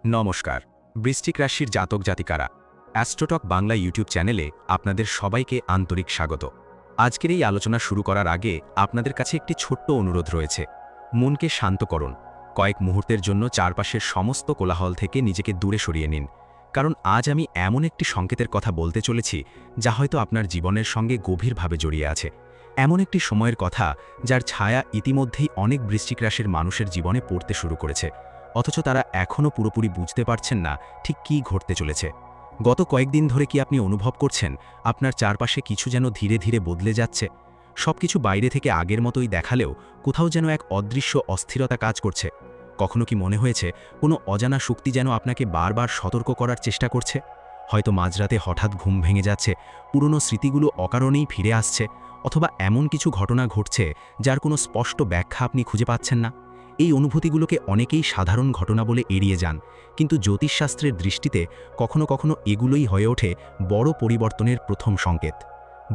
নমস্কার। বৃশ্চিক রাশির জাতক জাতিকারা অ্যাস্ট্রোটক বাংলা ইউটিউব চ্যানেলে আপনাদের সবাইকে আন্তরিক স্বাগত। আজকের এই আলোচনা শুরু করার আগে আপনাদের কাছে একটি ছোট্ট অনুরোধ রয়েছে। মনকে শান্ত করুন, কয়েক মুহূর্তের জন্য চারপাশের সমস্ত কোলাহল থেকে নিজেকে দূরে সরিয়ে নিন, কারণ আজ আমি এমন একটি সংকেতের কথা বলতে চলেছি যা হয়তো আপনার জীবনের সঙ্গে গভীরভাবে জড়িয়ে আছে। এমন একটি সময়ের কথা যার ছায়া ইতিমধ্যেই অনেক বৃশ্চিক রাশির মানুষের জীবনে পড়তে শুরু করেছে, অথচ তারা এখনও পুরোপুরি বুঝতে পারছেন না ঠিক কী ঘটতে চলেছে। গত কয়েকদিন ধরে কি আপনি অনুভব করছেন আপনার চারপাশে কিছু যেন ধীরে ধীরে বদলে যাচ্ছে? সবকিছু বাইরে থেকে আগের মতোই দেখালেও কোথাও যেন এক অদৃশ্য অস্থিরতা কাজ করছে। কখনো কি মনে হয়েছে কোনো অজানা শক্তি যেন আপনাকে বারবার সতর্ক করার চেষ্টা করছে? হয়তো মাঝরাতে হঠাৎ ঘুম ভেঙে যাচ্ছে, পুরনো স্মৃতিগুলো অকারণেই ফিরে আসছে, অথবা এমন কিছু ঘটনা ঘটছে যার কোনো স্পষ্ট ব্যাখ্যা আপনি খুঁজে পাচ্ছেন না। এই অনুভূতিগুলোকে অনেকেই সাধারণ ঘটনা বলে এড়িয়ে যান, কিন্তু জ্যোতিষশাস্ত্রের দৃষ্টিতে কখনো কখনো এগুলোই হয়ে ওঠে বড় পরিবর্তনের প্রথম সংকেত।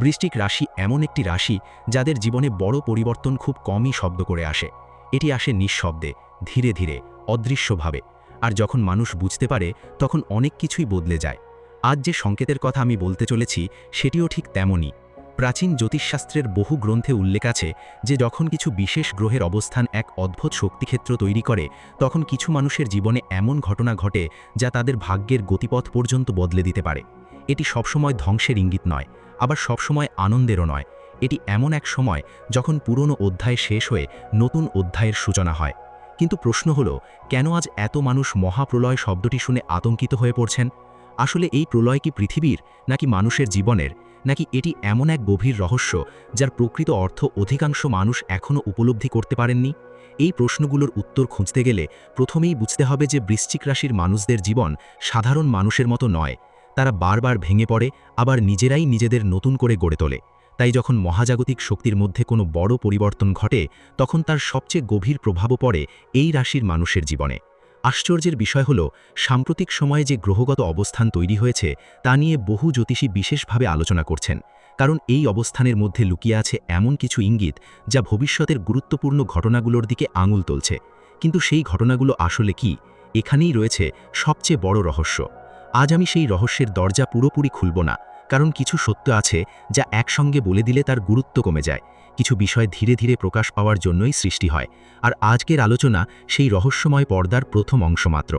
বৃশ্চিক রাশি এমন একটি রাশি যাদের জীবনে বড় পরিবর্তন খুব কমই শব্দ করে আসে। এটি আসে নিঃশব্দে, ধীরে ধীরে, অদৃশ্যভাবে। আর যখন মানুষ বুঝতে পারে তখন অনেক কিছুই বদলে যায়। আজ যে সংকেতের কথা আমি বলতে চলেছি সেটিও ঠিক তেমনই। প্রাচীন জ্যোতিষশাস্ত্রের বহু গ্রন্থে উল্লেখ আছে যে যখন কিছু বিশেষ গ্রহের অবস্থান এক অদ্ভুত শক্তিক্ষেত্র তৈরি করে, তখন কিছু মানুষের জীবনে এমন ঘটনা ঘটে যা তাদের ভাগ্যের গতিপথ পর্যন্ত বদলে দিতে পারে। এটি সবসময় ধ্বংসের ইঙ্গিত নয়, আবার সবসময় আনন্দেরও নয়। এটি এমন এক সময় যখন পুরনো অধ্যায় শেষ হয়ে নতুন অধ্যায়ের সূচনা হয়। কিন্তু প্রশ্ন হলো, কেন আজ এত মানুষ মহাপ্রলয় শব্দটি শুনে আতঙ্কিত হয়ে পড়ছেন? আসলে এই প্রলয় কি পৃথিবীর, নাকি মানুষের জীবনের, নাকি এটি এমন এক গভীর রহস্য যার প্রকৃত অর্থ অধিকাংশ মানুষ এখনও উপলব্ধি করতে পারেননি? এই প্রশ্নগুলোর উত্তর খুঁজতে গেলে প্রথমেই বুঝতে হবে যে বৃশ্চিক রাশির মানুষদের জীবন সাধারণ মানুষের মতো নয়। তারা বারবার ভেঙে পড়ে, আবার নিজেরাই নিজেদের নতুন করে গড়ে তোলে। তাই যখন মহাজাগতিক শক্তির মধ্যে কোনো বড় পরিবর্তন ঘটে, তখন তার সবচেয়ে গভীর প্রভাবও পড়ে এই রাশির মানুষের জীবনে। আশ্চর্যের বিষয় হল, সাম্প্রতিক সময়ে যে গ্রহগত অবস্থান তৈরি হয়েছে তা নিয়ে বহু জ্যোতিষী বিশেষভাবে আলোচনা করছেন, কারণ এই অবস্থানের মধ্যে লুকিয়ে আছে এমন কিছু ইঙ্গিত যা ভবিষ্যতের গুরুত্বপূর্ণ ঘটনাগুলোর দিকে আঙুল তুলছে। কিন্তু সেই ঘটনাগুলো আসলে কি? এখানেই রয়েছে সবচেয়ে বড় রহস্য। আজ আমি সেই রহস্যের দরজা পুরোপুরি খুলব না, কারণ কিছু সত্য আছে যা একসঙ্গে বলে দিলে তার গুরুত্ব কমে যায়। কিছু বিষয় ধীরে ধীরে প্রকাশ পাওয়ার জন্যই সৃষ্টি হয়, আর আজকের আলোচনা সেই রহস্যময় পর্দার প্রথম অংশ মাত্র।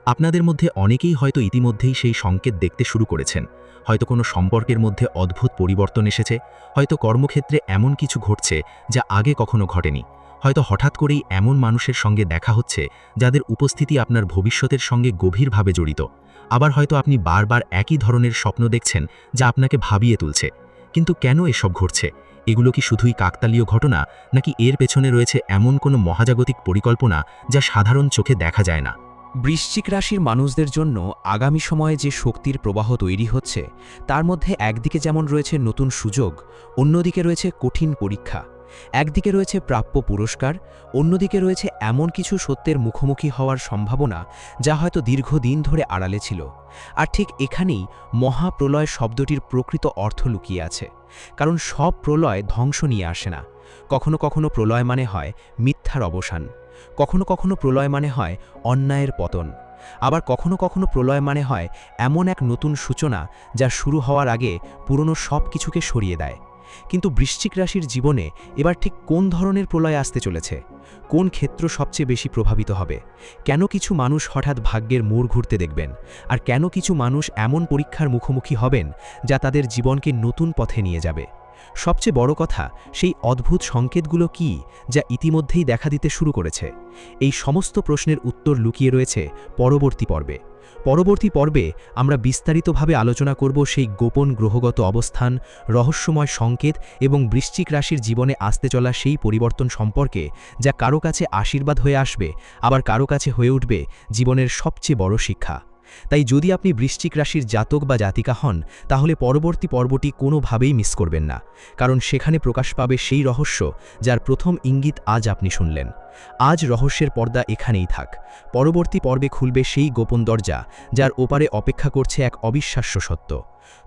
আপনাদের মধ্যে অনেকেই হয়তো ইতিমধ্যেই সেই সংকেত দেখতে শুরু করেছেন। হয়তো কোনো সম্পর্কের মধ্যে অদ্ভুত পরিবর্তন এসেছে, হয়তো কর্মক্ষেত্রে এমন কিছু ঘটছে যা আগে কখনো ঘটেনি, হয়তো হঠাৎ করেই এমন মানুষের সঙ্গে দেখা হচ্ছে যাদের উপস্থিতি আপনার ভবিষ্যতের সঙ্গে গভীরভাবে জড়িত। আবার হয়তো আপনি বারবার একই ধরনের স্বপ্ন দেখছেন যা আপনাকে ভাবিয়ে তুলছে। কিন্তু কেন এসব ঘটছে? এগুলো কি শুধুই কাকতালীয় ঘটনা, নাকি এর পেছনে রয়েছে এমন কোনো মহাজাগতিক পরিকল্পনা যা সাধারণ চোখে দেখা যায় না? বৃশ্চিক রাশির মানুষদের জন্য আগামী সময়ে যে শক্তির প্রবাহ তৈরি হচ্ছে তার মধ্যে একদিকে যেমন রয়েছে নতুন সুযোগ, অন্যদিকে রয়েছে কঠিন পরীক্ষা। একদিকে রয়েছে প্রাপ্য পুরস্কার, অন্যদিকে রয়েছে এমন কিছু সত্যের মুখোমুখি হওয়ার সম্ভাবনা যা হয়তো দীর্ঘদিন ধরে আড়ালে ছিল। আর ঠিক এখানেই মহাপ্রলয় শব্দটির প্রকৃত অর্থ লুকিয়ে আছে। কারণ সব প্রলয় ধ্বংস নিয়ে আসে না। কখনো কখনো প্রলয় মানে হয় মিথ্যার অবসান, কখনো কখনো প্রলয় মানে হয় অন্যায়ের পতন, আবার কখনো কখনো প্রলয় মানে হয় এমন এক নতুন সূচনা যা শুরু হওয়ার আগে পুরনো সব কিছুকে সরিয়ে দেয়। কিন্তু বৃশ্চিক রাশির জীবনে এবার ঠিক কোন ধরনের প্রলয় আসতে চলেছে? কোন ক্ষেত্র সবচেয়ে বেশি প্রভাবিত হবে? কেন কিছু মানুষ হঠাৎ ভাগ্যের মোড় ঘুরতে দেখবেন? আর কেন কিছু মানুষ এমন পরীক্ষার মুখোমুখি হবেন যা তাদের জীবনকে নতুন পথে নিয়ে যাবে? সবচেয়ে বড় কথা, সেই অদ্ভুত সংকেতগুলো কি যা ইতিমধ্যেই দেখা দিতে শুরু করেছে? এই সমস্ত প্রশ্নের উত্তর লুকিয়ে রয়েছে পরবর্তী পর্বে। পরবর্তী পর্বে আমরা বিস্তারিতভাবে আলোচনা করব সেই গোপন গ্রহগত অবস্থান, রহস্যময় সংকেত এবং বৃশ্চিক রাশির জীবনে আসতে চলা সেই পরিবর্তন সম্পর্কে, যা কারো কাছে আশীর্বাদ হয়ে আসবে, আবার কারো কাছে হয়ে উঠবে জীবনের সবচেয়ে বড় শিক্ষা। তাই যদি আপনি বৃশ্চিক রাশির জাতক বা জাতিকা হন, তাহলে পরবর্তী পর্বটি কোনোভাবেই মিস করবেন না, কারণ সেখানে প্রকাশ পাবে সেই রহস্য যার প্রথম ইঙ্গিত আজ আপনি শুনলেন। আজ রহস্যের পর্দা এখানেই থাক। পরবর্তী পর্বে খুলবে সেই গোপন দরজা যার ওপারে অপেক্ষা করছে এক অবিশ্বাস্য সত্য।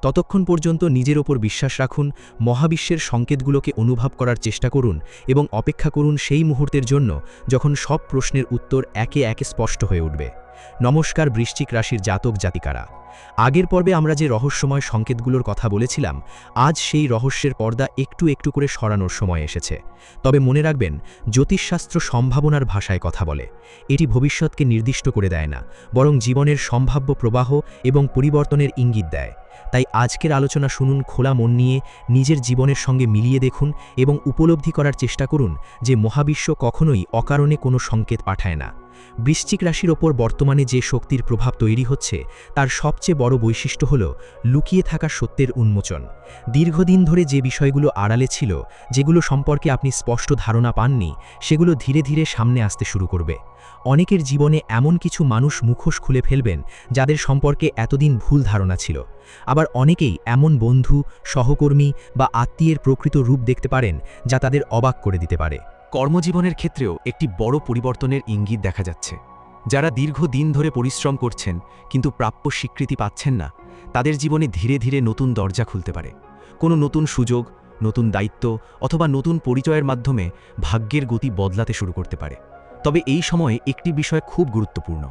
ততক্ষণ পর্যন্ত নিজের ওপর বিশ্বাস রাখুন, মহাবিশ্বের সংকেতগুলোকে অনুভব করার চেষ্টা করুন এবং অপেক্ষা করুন সেই মুহূর্তের জন্য যখন সব প্রশ্নের উত্তর একে একে স্পষ্ট হয়ে উঠবে। নমস্কার বৃশ্চিক রাশির জাতক জাতিকারা। আগের পর্বে আমরা যে রহস্যময় সংকেতগুলোর কথা বলেছিলাম, আজ সেই রহস্যের পর্দা একটু একটু করে সরানোর সময় এসেছে। তবে মনে রাখবেন, জ্যোতিষশাস্ত্র সম্ভাবনার ভাষায় কথা বলে। এটি ভবিষ্যৎকে নির্দিষ্ট করে দেয় না, বরং জীবনের সম্ভাব্য প্রবাহ এবং পরিবর্তনের ইঙ্গিত দেয়। তাই আজকের আলোচনা শুনুন খোলা মন নিয়ে, নিজের জীবনের সঙ্গে মিলিয়ে দেখুন এবং উপলব্ধি করার চেষ্টা করুন যে মহাবিশ্ব কখনোই অকারণে কোনো সংকেত পাঠায় না। বৃশ্চিক রাশির ওপর বর্তমানে যে শক্তির প্রভাব তৈরি হচ্ছে, তার সবচেয়ে বড় বৈশিষ্ট্য হল লুকিয়ে থাকা সত্যের উন্মোচন। দীর্ঘদিন ধরে যে বিষয়গুলো আড়ালে ছিল, যেগুলো সম্পর্কে আপনি স্পষ্ট ধারণা পাননি, সেগুলো ধীরে ধীরে সামনে আসতে শুরু করবে। অনেকের জীবনে এমন কিছু মানুষ মুখোশ খুলে ফেলবেন, যাদের সম্পর্কে এতদিন ভুল ধারণা ছিল। আবার অনেকেই এমন বন্ধু, সহকর্মী বা আত্মীয়ের প্রকৃত রূপ দেখতে পারেন, যা তাদের অবাক করে দিতে পারে। কর্মজীবনের ক্ষেত্রেও একটি বড় পরিবর্তনের ইঙ্গিত দেখা যাচ্ছে। যারা দীর্ঘদিন ধরে পরিশ্রম করছেন কিন্তু প্রাপ্য স্বীকৃতি পাচ্ছেন না, তাদের জীবনে ধীরে ধীরে নতুন দরজা খুলতে পারে। কোনো নতুন সুযোগ, নতুন দায়িত্ব অথবা নতুন পরিচয়ের মাধ্যমে ভাগ্যের গতি বদলাতে শুরু করতে পারে। তবে এই সময়ে একটি বিষয় খুব গুরুত্বপূর্ণ: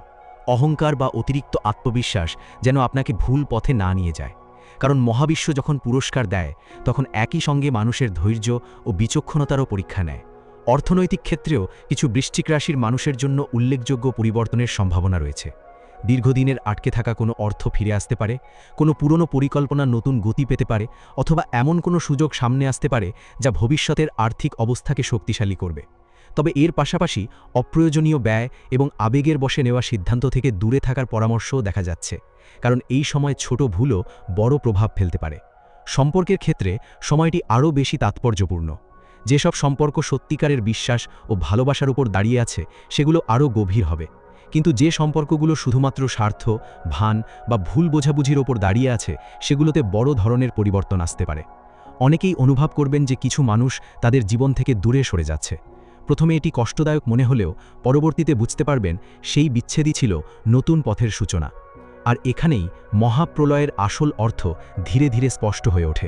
অহংকার বা অতিরিক্ত আত্মবিশ্বাস যেন আপনাকে ভুল পথে না নিয়ে যায়। কারণ মহাবিশ্ব যখন পুরস্কার দেয়, তখন একই সঙ্গে মানুষের ধৈর্য ও বিচক্ষণতারও পরীক্ষা নেয়। অর্থনৈতিক ক্ষেত্রেও কিছু বৃশ্চিক রাশির মানুষের জন্য উল্লেখযোগ্য পরিবর্তনের সম্ভাবনা রয়েছে। দীর্ঘদিনের আটকে থাকা কোনো অর্থ ফিরে আসতে পারে, কোনো পুরনো পরিকল্পনা নতুন গতি পেতে পারে, অথবা এমন কোনো সুযোগ সামনে আসতে পারে যা ভবিষ্যতের আর্থিক অবস্থাকে শক্তিশালী করবে। তবে এর পাশাপাশি অপ্রয়োজনীয় ব্যয় এবং আবেগের বশে নেওয়া সিদ্ধান্ত থেকে দূরে থাকার পরামর্শও দেখা যাচ্ছে, কারণ এই সময় ছোট ভুলও বড় প্রভাব ফেলতে পারে। সম্পর্কের ক্ষেত্রে সময়টি আরও বেশি তাৎপর্যপূর্ণ। যেসব সম্পর্ক সত্যিকারের বিশ্বাস ও ভালোবাসার উপর দাঁড়িয়ে আছে, সেগুলো আরও গভীর হবে। কিন্তু যে সম্পর্কগুলো শুধুমাত্র স্বার্থ, ভান বা ভুল বোঝাবুঝির ওপর দাঁড়িয়ে আছে, সেগুলোতে বড় ধরনের পরিবর্তন আসতে পারে। অনেকেই অনুভব করবেন যে কিছু মানুষ তাদের জীবন থেকে দূরে সরে যাচ্ছে। প্রথমে এটি কষ্টদায়ক মনে হলেও পরবর্তীতে বুঝতে পারবেন সেই বিচ্ছেদই ছিল নতুন পথের সূচনা। আর এখানেই মহাপ্রলয়ের আসল অর্থ ধীরে ধীরে স্পষ্ট হয়ে ওঠে।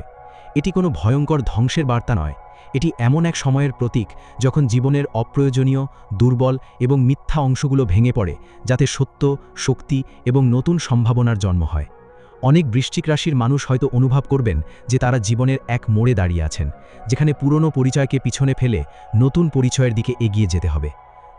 এটি কোনো ভয়ঙ্কর ধ্বংসের বার্তা নয়, এটি এমন এক সময়ের প্রতীক যখন জীবনের অপ্রয়োজনীয়, দুর্বল এবং মিথ্যা অংশগুলো ভেঙে পড়ে, যাতে সত্য, শক্তি এবং নতুন সম্ভাবনার জন্ম হয়। অনেক বৃশ্চিক রাশির মানুষ হয়তো অনুভব করবেন যে তারা জীবনের এক মোড়ে দাঁড়িয়ে আছেন, যেখানে পুরনো পরিচয়কে পিছনে ফেলে নতুন পরিচয়ের দিকে এগিয়ে যেতে হবে।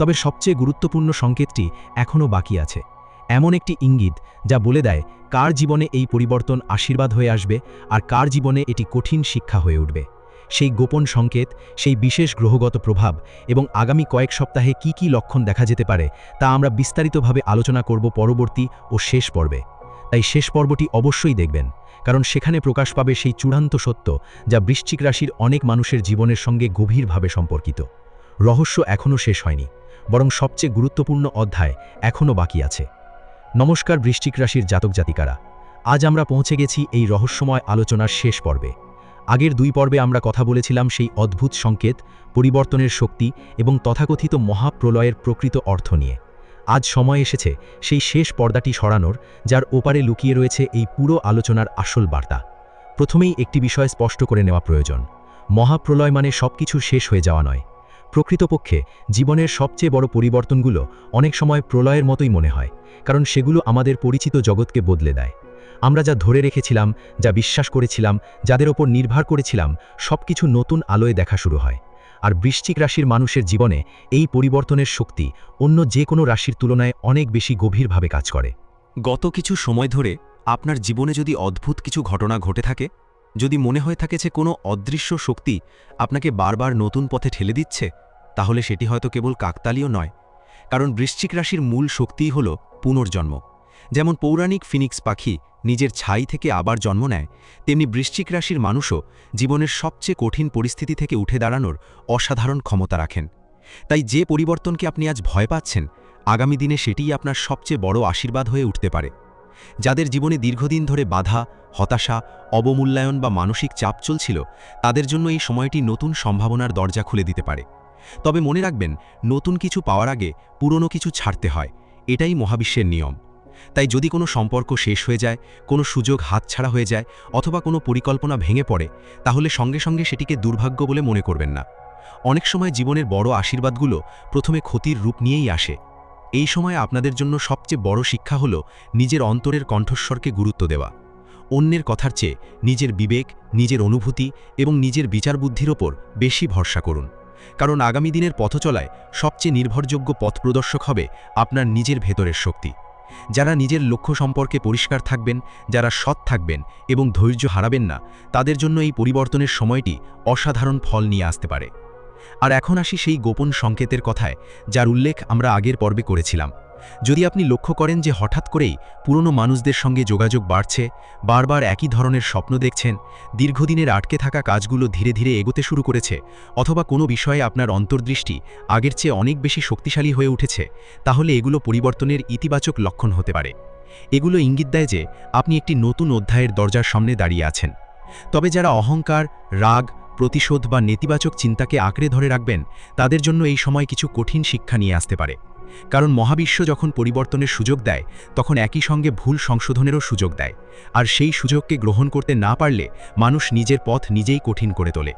তবে সবচেয়ে গুরুত্বপূর্ণ সংকেতটি এখনও বাকি আছে। এমন একটি ইঙ্গিত যা বলে দেয় কার জীবনে এই পরিবর্তন আশীর্বাদ হয়ে আসবে আর কার জীবনে এটি কঠিন শিক্ষা হয়ে উঠবে। সেই গোপন সংকেত, সেই বিশেষ গ্রহগত প্রভাব এবং আগামী কয়েক সপ্তাহে কি কি লক্ষণ দেখা যেতে পারে, তা আমরা বিস্তারিতভাবে আলোচনা করব পরবর্তী ও শেষ পর্বে। তাই শেষ পর্বটি অবশ্যই দেখবেন, কারণ সেখানে প্রকাশ পাবে সেই চূড়ান্ত সত্য যা বৃশ্চিক রাশির অনেক মানুষের জীবনের সঙ্গে গভীরভাবে সম্পর্কিত। রহস্য এখনও শেষ হয়নি, বরং সবচেয়ে গুরুত্বপূর্ণ অধ্যায় এখনও বাকি আছে। নমস্কার বৃশ্চিক রাশির জাতক জাতিকারা, আজ আমরা পৌঁছে গেছি এই রহস্যময় আলোচনার শেষ পর্বে। আগের দুই পর্বে আমরা কথা বলেছিলাম সেই অদ্ভুত সংকেত, পরিবর্তনের শক্তি এবং তথাকথিত মহাপ্রলয়ের প্রকৃত অর্থ নিয়ে। আজ সময় এসেছে সেই শেষ পর্দাটি সরানোর, যার ওপারে লুকিয়ে রয়েছে এই পুরো আলোচনার আসল বার্তা। প্রথমেই একটি বিষয় স্পষ্ট করে নেওয়া প্রয়োজন: মহাপ্রলয় মানে সবকিছু শেষ হয়ে যাওয়া নয়। প্রকৃতপক্ষে জীবনের সবচেয়ে বড় পরিবর্তনগুলো অনেক সময় প্রলয়ের মতোই মনে হয়, কারণ সেগুলো আমাদের পরিচিত জগৎকে বদলে দেয়। আমরা যা ধরে রেখেছিলাম, যা বিশ্বাস করেছিলাম, যাদের ওপর নির্ভর করেছিলাম, সবকিছু নতুন আলোয় দেখা শুরু হয়। আর বৃশ্চিক রাশির মানুষের জীবনে এই পরিবর্তনের শক্তি অন্য যে কোনো রাশির তুলনায় অনেক বেশি গভীরভাবে কাজ করে। গত কিছু সময় ধরে আপনার জীবনে যদি অদ্ভুত কিছু ঘটনা ঘটে থাকে, যদি মনে হয়ে থাকে যে কোনো অদৃশ্য শক্তি আপনাকে বারবার নতুন পথে ঠেলে দিচ্ছে, তাহলে সেটি হয়তো কেবল কাকতালীয় নয়। কারণ বৃশ্চিক রাশির মূল শক্তিই হল পুনর্জন্ম। যেমন পৌরাণিক ফিনিক্স পাখি নিজের ছাই থেকে আবার জন্ম নেয়, তেমনি বৃশ্চিক রাশির মানুষও জীবনের সবচেয়ে কঠিন পরিস্থিতি থেকে উঠে দাঁড়ানোর অসাধারণ ক্ষমতা রাখেন। তাই যে পরিবর্তনকে আপনি আজ ভয় পাচ্ছেন, আগামী দিনে সেটিই আপনার সবচেয়ে বড় আশীর্বাদ হয়ে উঠতে পারে। যাদের জীবনে দীর্ঘদিন ধরে বাধা, হতাশা, অবমূল্যায়ন বা মানসিক চাপ চলছিল, তাদের জন্য এই সময়টি নতুন সম্ভাবনার দরজা খুলে দিতে পারে। তবে মনে রাখবেন, নতুন কিছু পাওয়ার আগে পুরনো কিছু ছাড়তে হয়, এটাই মহাবিশ্বের নিয়ম। তাই যদি কোনো সম্পর্ক শেষ হয়ে যায়, কোনো সুযোগ হাতছাড়া হয়ে যায় অথবা কোনো পরিকল্পনা ভেঙে পড়ে, তাহলে সঙ্গে সঙ্গে সেটিকে দুর্ভাগ্য বলে মনে করবেন না। অনেক সময় জীবনের বড় আশীর্বাদগুলো প্রথমে ক্ষতির রূপ নিয়েই আসে। এই সময় আপনাদের জন্য সবচেয়ে বড় শিক্ষা হল নিজের অন্তরের কণ্ঠস্বরকে গুরুত্ব দেওয়া। অন্যের কথার চেয়ে নিজের বিবেক, নিজের অনুভূতি এবং নিজের বিচার বুদ্ধির ওপর বেশি ভরসা করুন। কারণ আগামী দিনের পথচলায় সবচেয়ে নির্ভরযোগ্য পথপ্রদর্শক হবে আপনার নিজের ভেতরের শক্তি। যারা নিজের লক্ষ্য সম্পর্কে পরিষ্কার থাকবেন, যারা সৎ থাকবেন এবং ধৈর্য হারাবেন না, তাদের জন্য এই পরিবর্তনের সময়টি অসাধারণ ফল নিয়ে আসতে পারে। আর এখন আসি সেই গোপন সংকেতের কথায়, যার উল্লেখ আমরা আগের পর্বে করেছিলাম। যদি আপনি লক্ষ্য করেন যে হঠাৎ করেই পুরনো মানুষদের সঙ্গে যোগাযোগ বাড়ছে, বারবার একই ধরনের স্বপ্ন দেখছেন, দীর্ঘদিনের আটকে থাকা কাজগুলো ধীরে ধীরে এগোতে শুরু করেছে, অথবা কোনো বিষয়ে আপনার অন্তর্দৃষ্টি আগের চেয়ে অনেক বেশি শক্তিশালী হয়ে উঠেছে, তাহলে এগুলো পরিবর্তনের ইতিবাচক লক্ষণ হতে পারে। এগুলো ইঙ্গিত দেয় যে আপনি একটি নতুন অধ্যায়ের দরজার সামনে দাঁড়িয়ে আছেন। তবে যারা অহংকার, রাগ, প্রতিশোধ বা নেতিবাচক চিন্তাকে আঁকড়ে ধরে রাখবেন, তাদের জন্য এই সময় কিছু কঠিন শিক্ষা নিয়ে আসতে পারে। কারণ মহাবিশ্ব যখন পরিবর্তনের সুযোগ দেয়, তখন একই সঙ্গে ভুল সংশোধনেরও সুযোগ দেয়। আর সেই সুযোগকে গ্রহণ করতে না পারলে মানুষ নিজের পথ নিজেই কঠিন করে তোলে।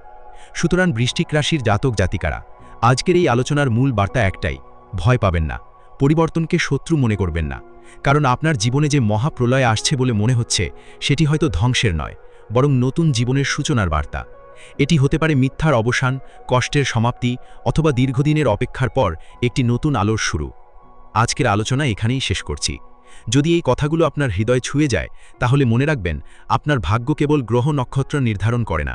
সুতরাং বৃশ্চিক রাশির জাতক জাতিকারা, আজকের এই আলোচনার মূল বার্তা একটাই: ভয় পাবেন না, পরিবর্তনকে শত্রু মনে করবেন না। কারণ আপনার জীবনে যে মহাপ্রলয় আসছে বলে মনে হচ্ছে, সেটি হয়তো ধ্বংসের নয়, বরং নতুন জীবনের সূচনার বার্তা। এটি হতে পারে মিথ্যার অবসান, কষ্টের সমাপ্তি, অথবা দীর্ঘদিনের অপেক্ষার পর একটি নতুন আলোর শুরু। আজকের আলোচনা এখানেই শেষ করছি। যদি এই কথাগুলো আপনার হৃদয় ছুঁয়ে যায়, তাহলে মনে রাখবেন, আপনার ভাগ্য কেবল গ্রহ নক্ষত্র নির্ধারণ করে না,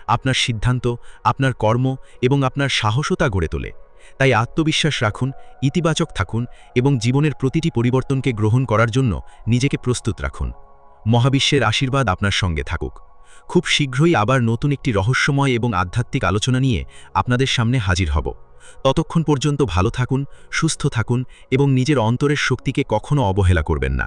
আপনার সিদ্ধান্ত, আপনার কর্ম এবং আপনার সাহসতা গড়ে তোলে। তাই আত্মবিশ্বাস রাখুন, ইতিবাচক থাকুন এবং জীবনের প্রতিটি পরিবর্তনকে গ্রহণ করার জন্য নিজেকে প্রস্তুত রাখুন। মহাবিশ্বের আশীর্বাদ আপনার সঙ্গে থাকুক। খুব শীঘ্রই আবার নতুন একটি রহস্যময় এবং আধ্যাত্মিক আলোচনা নিয়ে আপনাদের সামনে হাজির হব। ততক্ষণ পর্যন্ত ভালো থাকুন, সুস্থ থাকুন এবং নিজের অন্তরের শক্তিকে কখনো অবহেলা করবেন না।